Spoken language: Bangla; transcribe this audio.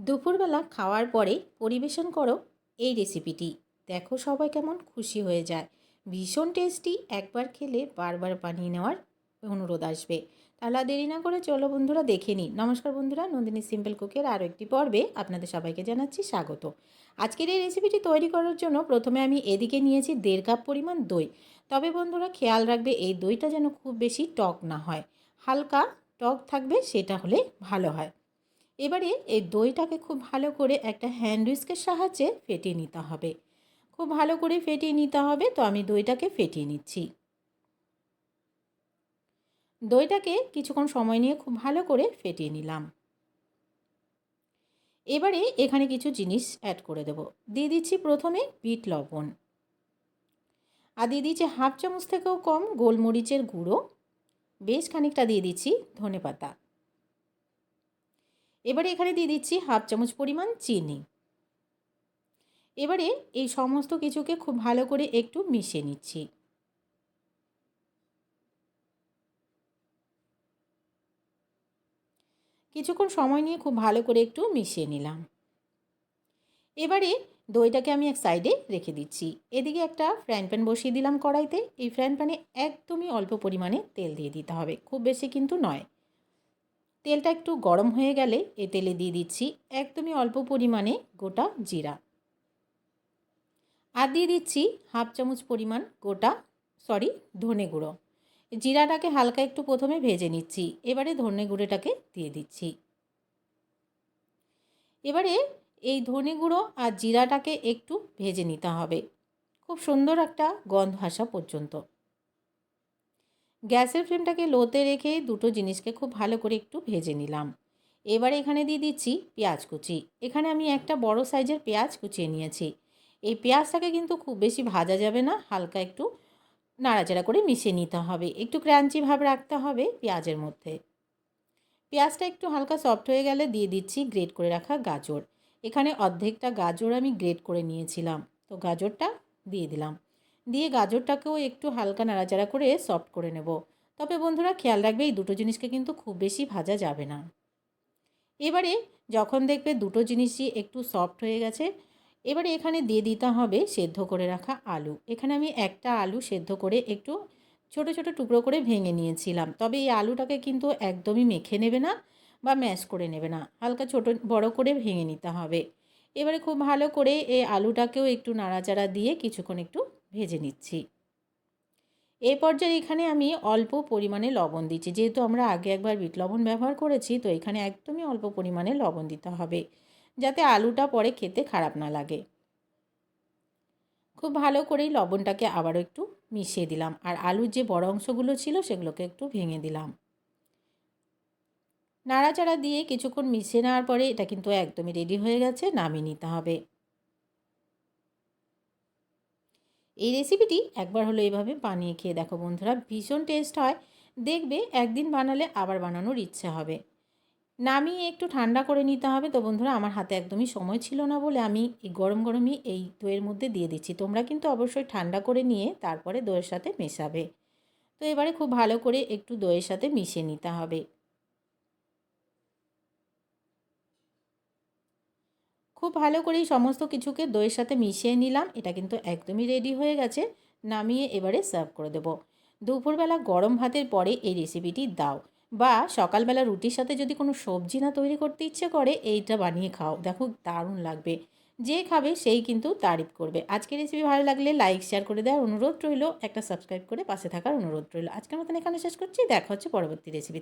দুপুরবেলা খাওয়ার পরে পরিবেশন করো এই রেসিপিটি। দেখো সবাই কেমন খুশি হয়ে যায়। ভীষণ টেস্টি, একবার খেলে বারবার বানিয়ে নেওয়ার অনুরোধ আসবে। তাহলে আর দেরি না করে চলো বন্ধুরা দেখে নিই। নমস্কার বন্ধুরা, নন্দিনী সিম্পল কুকের আরও একটি পর্বে আপনাদের সবাইকে জানাচ্ছি স্বাগত। আজকের এই রেসিপিটি তৈরি করার জন্য প্রথমে আমি এদিকে নিয়েছি 1.5 কাপ পরিমাণ দই। তবে বন্ধুরা খেয়াল রাখবে এই দইটা যেন খুব বেশি টক না হয়, হালকা টক থাকবে, সেটা হলে ভালো হয়। এবারে এই দইটাকে খুব ভালো করে একটা হ্যান্ড হুইস্কের সাহায্যে ফেটিয়ে নিতে হবে। খুব ভালো করে ফেটিয়ে নিতে হবে। তো আমি দইটাকে ফেটিয়ে নিচ্ছি। দইটাকে কিছুক্ষণ সময় নিয়ে খুব ভালো করে ফেটিয়ে নিলাম। এবারে এখানে কিছু জিনিস অ্যাড করে দেব। দিয়ে দিচ্ছি প্রথমে বিট লবণ, আর দিয়ে দিচ্ছি 1/2 চামচ থেকেও কম গোলমরিচের গুঁড়ো, বেশ খানিকটা দিয়ে দিচ্ছি ধনেপাতা। এবারে এখানে দিয়ে দিচ্ছি 1/2 চামচ পরিমাণ চিনি। এবারে এই সমস্ত কিছুকে খুব ভালো করে একটু মিশিয়ে নিচ্ছি। কিছুক্ষণ সময় নিয়ে খুব ভালো করে একটু মিশিয়ে নিলাম। এবারে দইটাকে আমি এক সাইডে রেখে দিচ্ছি। এদিকে একটা ফ্রাইং প্যান বসিয়ে দিলাম কড়াইতে। এই ফ্রাইং প্যানে একদমই অল্প পরিমাণে তেল দিয়ে দিতে হবে, খুব বেশি কিন্তু নয়। তেলটা একটু গরম হয়ে গেলে এ তেলে দিয়ে দিচ্ছি একদমই অল্প পরিমাণে গোটা জিরা, আর দিয়ে দিচ্ছি 1/2 চামচ পরিমাণ ধনে গুঁড়ো। জিরাটাকে হালকা একটু প্রথমে ভেজে নিচ্ছি। এবারে ধনে গুঁড়োটাকে দিয়ে দিচ্ছি। এবারে এই ধনে গুঁড়ো আর জিরাটাকে একটু ভেজে নিতে হবে, খুব সুন্দর একটা গন্ধ আসা পর্যন্ত। গ্যাসের ফ্লেমটাকে লোতে রেখে দুটো জিনিসকে খুব ভালো করে একটু ভেজে নিলাম। এবারে এখানে দিয়ে দিচ্ছি পেঁয়াজ কুচি। এখানে আমি একটা বড় সাইজের পেঁয়াজ কুচিয়ে নিয়েছি। এই পেঁয়াজটাকে কিন্তু খুব বেশি ভাজা যাবে না, হালকা একটু নাড়াচাড়া করে মিশিয়ে নিতে হবে। একটু ক্রাঞ্চি ভাব রাখতে হবে পেঁয়াজের মধ্যে। পেঁয়াজটা একটু হালকা সফট হয়ে গেলে দিয়ে দিচ্ছি গ্রেট করে রাখা গাজর। এখানে অর্ধেকটা গাজর আমি গ্রেট করে নিয়েছিলাম, তো গাজরটা দিয়ে দিলাম। দিয়ে গাজরটাকেও একটু হালকা নাড়াচাড়া করে সফট করে নেব। তবে বন্ধুরা খেয়াল রাখবে এই দুটো জিনিসকে কিন্তু খুব বেশি ভাজা যাবে না। এবারে যখন দেখবে দুটো জিনিসই একটু সফট হয়ে গেছে, এবারে এখানে দিয়ে দিতে হবে সেদ্ধ করে রাখা আলু। এখানে আমি একটা আলু সেদ্ধ করে একটু ছোট ছোট টুকরো করে ভেঙে নিয়েছিলাম। তবে এই আলুটাকে কিন্তু একদমই মেখে নেবে না বা ম্যাশ করে নেবে না, হালকা ছোট বড় করে ভেঙে নিতে হবে। এবারে খুব ভালো করে এই আলুটাকেও একটু নাড়াচাড়া দিয়ে কিছুক্ষণ একটু ভেজে নিচ্ছি। এই পর্যায়ে এখানে আমি অল্প পরিমাণে লবণ দিচ্ছি। যেহেতু আমরা আগে একবার বিট লবণ ব্যবহার করেছি, তো এখানে একদমই অল্প পরিমাণে লবণ দিতে হবে, যাতে আলুটা পরে খেতে খারাপ না লাগে। খুব ভালো করেই লবণটাকে আবারও একটু মিশিয়ে দিলাম, আর আলুর যে বড় অংশগুলো ছিল সেগুলোকে একটু ভেঙে দিলাম। নাড়াচাড়া দিয়ে কিছুক্ষণ মিশিয়ে নেওয়ার পরে এটা কিন্তু একদমই রেডি হয়ে গেছে, নামিয়ে নিতে হবে। এই রেসিপিটি একবার হলো এভাবে বানিয়ে খেয়ে দেখো বন্ধুরা, ভীষণ টেস্ট হয়। দেখবে একদিন বানালে আবার বানানোর ইচ্ছে হবে। নামিয়ে একটু ঠান্ডা করে নিতে হবে। তো বন্ধুরা আমার হাতে একদমই সময় ছিল না বলে আমি এই গরম গরমই এই দইয়ের মধ্যে দিয়ে দিচ্ছি। তোমরা কিন্তু অবশ্যই ঠান্ডা করে নিয়ে তারপরে দইয়ের সাথে মেশাবে। তো এবারে খুব ভালো করে একটু দইয়ের সাথে মিশিয়ে নিতে হবে। খুব ভালো করেই সমস্ত কিছুকে দইয়ের সাথে মিশিয়ে নিলাম। এটা কিন্তু একদমই রেডি হয়ে গেছে। নামিয়ে এবারে সার্ভ করে দেব। দুপুরবেলা গরম ভাতের পরে এই রেসিপিটি দাও, বা সকালবেলা রুটির সাথে যদি কোনো সবজি না তৈরি করতে ইচ্ছে করে এইটা বানিয়ে খাও, দেখো দারুণ লাগবে। যে খাবে সেই কিন্তু তারিফ করবে। আজকের রেসিপি ভালো লাগলে লাইক শেয়ার করে দেওয়ার অনুরোধ রইল, একটা সাবস্ক্রাইব করে পাশে থাকার অনুরোধ রইল। আজকের মতন এখানে শেষ করছি। দেখা হচ্ছে পরবর্তী রেসিপিতে।